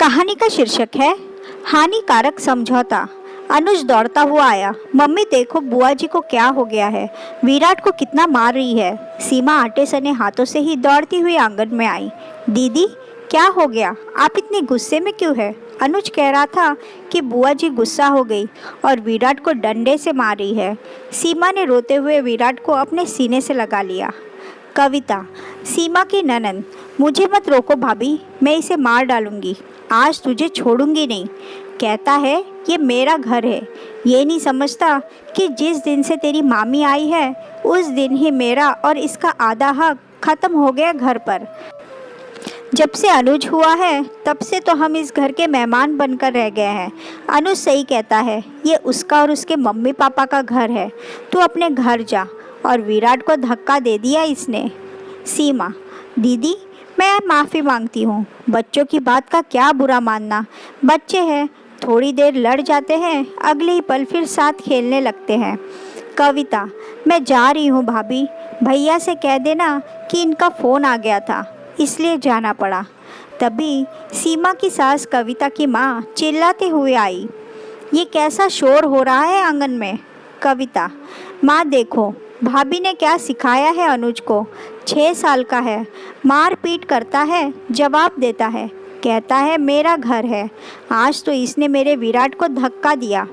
कहानी का शीर्षक है हानिकारक समझौता। अनुज दौड़ता हुआ आया। मम्मी देखो बुआ जी को क्या हो गया है, विराट को कितना मार रही है। सीमा आटे सने हाथों से ही दौड़ती हुई आंगन में आई। दीदी क्या हो गया, आप इतने गुस्से में क्यों है? अनुज कह रहा था कि बुआ जी गुस्सा हो गई और विराट को डंडे से मार रही है। सीमा ने रोते हुए विराट को अपने सीने से लगा लिया। कविता, सीमा की ननंद, मुझे मत रोको भाभी, मैं इसे मार डालूंगी, आज तुझे छोड़ूंगी नहीं। कहता है ये मेरा घर है, ये नहीं समझता कि जिस दिन से तेरी मामी आई है उस दिन ही मेरा और इसका आधा हक खत्म हो गया घर पर। जब से अनुज हुआ है तब से तो हम इस घर के मेहमान बनकर रह गए हैं। अनुज सही कहता है, ये उसका और उसके मम्मी पापा का घर है, तू अपने घर जा। और विराट को धक्का दे दिया इसने। सीमा, दीदी मैं माफ़ी मांगती हूँ, बच्चों की बात का क्या बुरा मानना, बच्चे हैं, थोड़ी देर लड़ जाते हैं, अगले ही पल फिर साथ खेलने लगते हैं। कविता, मैं जा रही हूँ भाभी, भैया से कह देना कि इनका फ़ोन आ गया था इसलिए जाना पड़ा। तभी सीमा की सास कविता की माँ चिल्लाते हुए आई। ये कैसा शोर हो रहा है आंगन में? कविता, माँ देखो भाभी ने क्या सिखाया है अनुज को, 6 साल का है, मार पीट करता है, जवाब देता है, कहता है मेरा घर है। आज तो इसने मेरे विराट को धक्का दिया,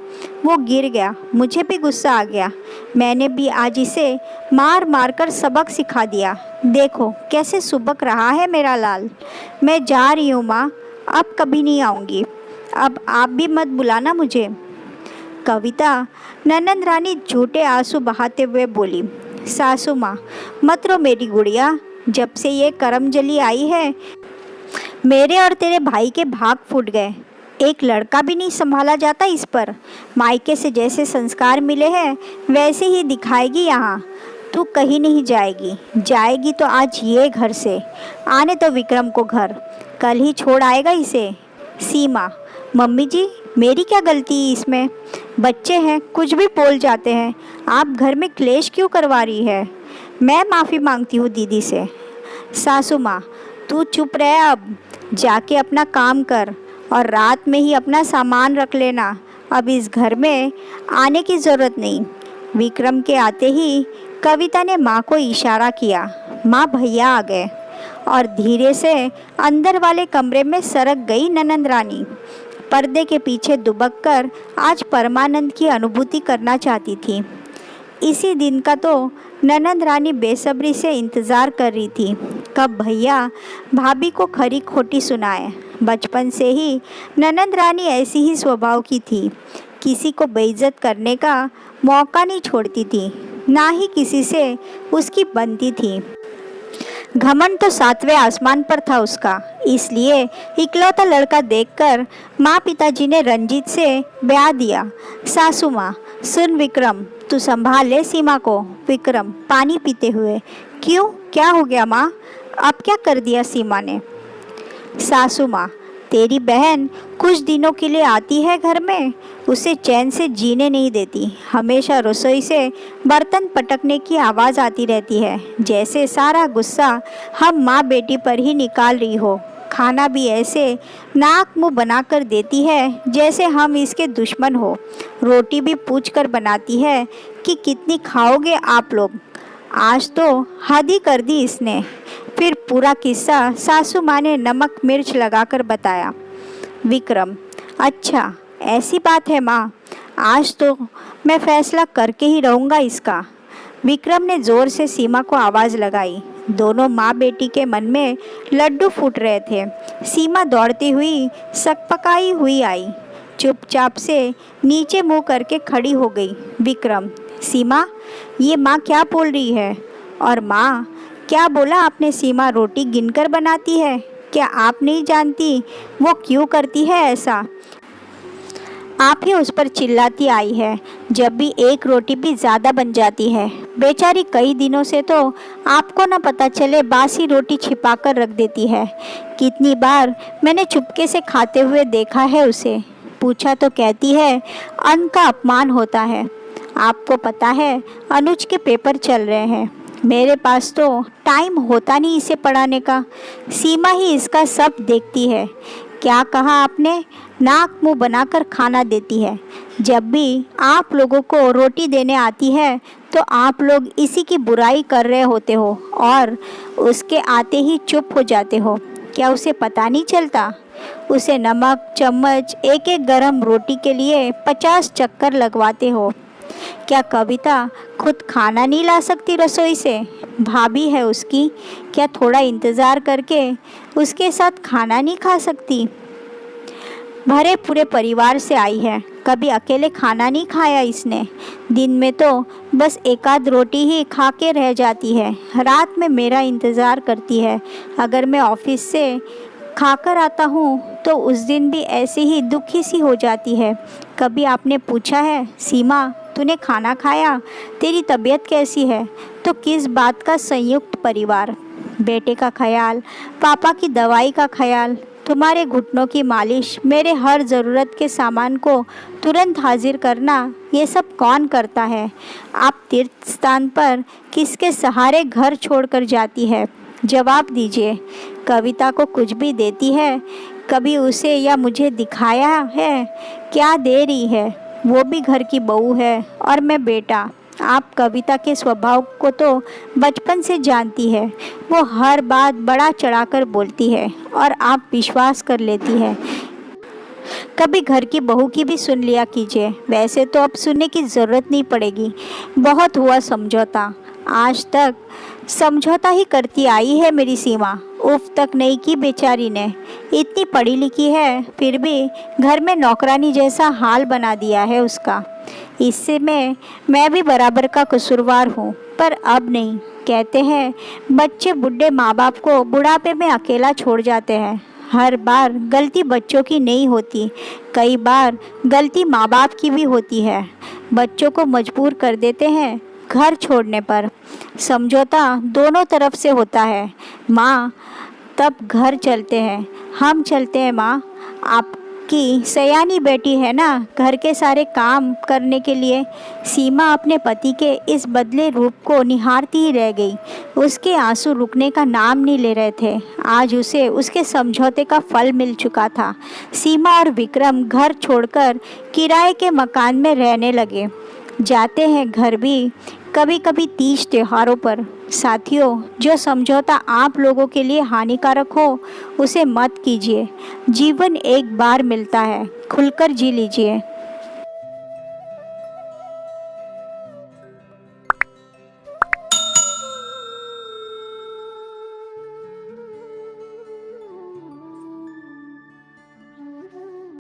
वो गिर गया, मुझे भी गुस्सा आ गया, मैंने भी आज इसे मार मार कर सबक सिखा दिया। देखो कैसे सुबक रहा है मेरा लाल। मैं जा रही हूँ माँ, अब कभी नहीं आऊँगी, अब आप भी मत बुलाना मुझे। कविता, ननंद रानी झूठे आंसू बहाते हुए बोली। सासू माँ, मत रो मेरी गुड़िया, जब से ये करमजली आई है मेरे और तेरे भाई के भाग फूट गए, एक लड़का भी नहीं संभाला जाता इस पर। मायके से जैसे संस्कार मिले हैं वैसे ही दिखाएगी यहाँ। तू कहीं नहीं जाएगी, जाएगी तो आज ये घर से। आने तो विक्रम को घर, कल ही छोड़ आएगा इसे। सीमा, मम्मी जी मेरी क्या गलती है इसमें, बच्चे हैं कुछ भी बोल जाते हैं, आप घर में क्लेश क्यों करवा रही है? मैं माफ़ी मांगती हूँ दीदी से। सासू माँ, तू चुप रह, अब जाके अपना काम कर और रात में ही अपना सामान रख लेना, अब इस घर में आने की ज़रूरत नहीं। विक्रम के आते ही कविता ने माँ को इशारा किया। माँ भैया आ गए और धीरे से अंदर वाले कमरे में सरक गई ननंद रानी। पर्दे के पीछे दुबक कर आज परमानंद की अनुभूति करना चाहती थी। इसी दिन का तो ननंद रानी बेसब्री से इंतज़ार कर रही थी, कब भैया भाभी को खरी खोटी सुनाए। बचपन से ही ननंद रानी ऐसी ही स्वभाव की थी, किसी को बेइज्जत करने का मौका नहीं छोड़ती थी, ना ही किसी से उसकी बनती थी। घमंड तो 7वें आसमान पर था उसका, इसलिए इकलौता लड़का देखकर माँ पिताजी ने रंजीत से ब्याह दिया। सासू माँ, सुन विक्रम, तू संभाल ले सीमा को। विक्रम पानी पीते हुए, क्यों, क्या हो गया माँ, अब क्या कर दिया सीमा ने? सासू माँ, तेरी बहन कुछ दिनों के लिए आती है घर में, उसे चैन से जीने नहीं देती, हमेशा रसोई से बर्तन पटकने की आवाज़ आती रहती है, जैसे सारा गुस्सा हम माँ बेटी पर ही निकाल रही हो। खाना भी ऐसे नाक मुंह बनाकर देती है जैसे हम इसके दुश्मन हो। रोटी भी पूछ कर बनाती है कि कितनी खाओगे आप लोग। आज तो हद ही कर दी इसने। फिर पूरा किस्सा सासू माँ ने नमक मिर्च लगाकर बताया। विक्रम, अच्छा ऐसी बात है माँ, आज तो मैं फैसला करके ही रहूँगा इसका। विक्रम ने ज़ोर से सीमा को आवाज़ लगाई। दोनों माँ बेटी के मन में लड्डू फूट रहे थे। सीमा दौड़ती हुई सकपकाई हुई आई, चुपचाप से नीचे मुँह करके खड़ी हो गई। विक्रम, सीमा ये माँ क्या बोल रही है? और माँ, क्या बोला आपने? सीमा रोटी गिनकर बनाती है, क्या आप नहीं जानती वो क्यों करती है ऐसा? आप ही उस पर चिल्लाती आई है जब भी एक रोटी भी ज़्यादा बन जाती है। बेचारी कई दिनों से तो आपको न पता चले बासी रोटी छिपा कर रख देती है। कितनी बार मैंने चुपके से खाते हुए देखा है उसे। पूछा तो कहती है अन्न का अपमान होता है। आपको पता है अनुज के पेपर चल रहे हैं, मेरे पास तो टाइम होता नहीं इसे पढ़ाने का। सीमा ही इसका सब देखती है, क्या कहा आपने? नाक मुंह बनाकर खाना देती है। जब भी आप लोगों को रोटी देने आती है तो आप लोग इसी की बुराई कर रहे होते हो और उसके आते ही चुप हो जाते हो। क्या उसे पता नहीं चलता? उसे नमक चम्मच एक एक गरम रोटी के लिए 50 चक्कर लगवाते हो। क्या कविता खुद खाना नहीं ला सकती रसोई से? भाभी है उसकी, क्या थोड़ा इंतज़ार करके उसके साथ खाना नहीं खा सकती? भरे पूरे परिवार से आई है, कभी अकेले खाना नहीं खाया इसने। दिन में तो बस एक आध रोटी ही खा के रह जाती है। रात में मेरा इंतज़ार करती है। अगर मैं ऑफिस से खाकर आता हूँ तो उस दिन भी ऐसे ही दुखी सी हो जाती है। कभी आपने पूछा है, सीमा तूने खाना खाया, तेरी तबीयत कैसी है? तो किस बात का संयुक्त परिवार? बेटे का ख्याल, पापा की दवाई का ख्याल, तुम्हारे घुटनों की मालिश, मेरे हर ज़रूरत के सामान को तुरंत हाजिर करना, ये सब कौन करता है? आप तीर्थ स्थान पर किसके सहारे घर छोड़कर जाती है? जवाब दीजिए। कविता को कुछ भी देती है? कभी उसे या मुझे दिखाया है? क्या दे रही है? वो भी घर की बहू है और मैं बेटा। आप कविता के स्वभाव को तो बचपन से जानती है। वो हर बात बड़ा चढ़ाकर बोलती है और आप विश्वास कर लेती है। कभी घर की बहू की भी सुन लिया कीजिए। वैसे तो अब सुनने की ज़रूरत नहीं पड़ेगी। बहुत हुआ समझौता। आज तक समझौता ही करती आई है मेरी सीमा। उफ तक नहीं की बेचारी ने। इतनी पढ़ी लिखी है फिर भी घर में नौकरानी जैसा हाल बना दिया है उसका। इससे मैं भी बराबर का कसूरवार हूँ, पर अब नहीं। कहते हैं बच्चे बूढ़े माँ बाप को बुढ़ापे में अकेला छोड़ जाते हैं। हर बार गलती बच्चों की नहीं होती, कई बार गलती माँ बाप की भी होती है। बच्चों को मजबूर कर देते हैं घर छोड़ने पर। समझौता दोनों तरफ से होता है माँ, तब घर चलते हैं। हम चलते हैं माँ। आपकी सयानी बेटी है ना घर के सारे काम करने के लिए। सीमा अपने पति के इस बदले रूप को निहारती ही रह गई। उसके आंसू रुकने का नाम नहीं ले रहे थे। आज उसे उसके समझौते का फल मिल चुका था। सीमा और विक्रम घर छोड़कर किराए के मकान में रहने लगे। जाते हैं घर भी कभी कभी तीज त्योहारों पर। साथियों, जो समझौता आप लोगों के लिए हानिकारक हो उसे मत कीजिए। जीवन एक बार मिलता है, खुलकर जी लीजिए।